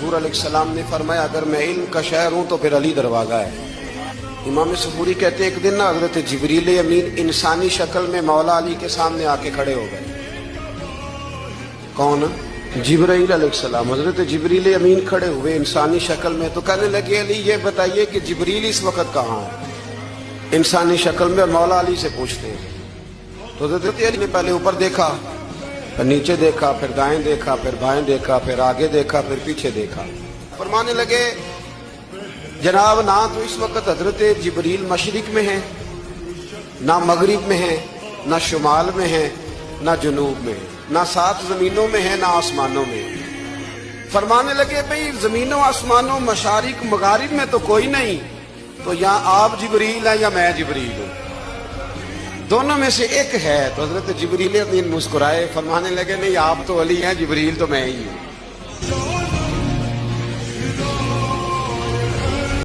हुजूर अलैहिस्सलाम ने फरमाया अगर मैं इल्म का शहर हूं तो फिर अली दरवाजा है। इमाम सबूरी कहते हैं एक दिन ना हजरत जिब्रील अमीन इंसानी शक्ल में मौला अली के सामने आके खड़े हो गए। कौन? जिब्रील अलैहिस्सलाम। हजरत जिब्रील अमीन खड़े हुए इंसानी शक्ल में, तो कहने लगे अली ये बताइए कि जिब्रील इस वक्त कहाँ है? इंसानी शक्ल में। मौला अली से पूछते हैं। तो हजरत अली ने पहले ऊपर देखा, फिर नीचे देखा, फिर दाएं देखा, फिर बाएं देखा, फिर आगे देखा, फिर पीछे देखा। फरमाने लगे जनाब ना तो इस वक्त हजरत जिब्रील मशरिक में है, ना मगरिब में है, ना शुमाल में है, ना जुनूब में है, ना 7 जमीनों में है, ना आसमानों में है। फरमाने लगे भाई जमीनों आसमानों मशारिक मगारिब में तो कोई नहीं, तो यहाँ आप जिब्रील है या मैं जिब्रील हूँ? दोनों में से एक है। तो हजरत जिब्रील अमीन मुस्कुराए, फरमाने लगे नहीं आप तो अली हैं, जिब्रील तो मैं ही हूँ।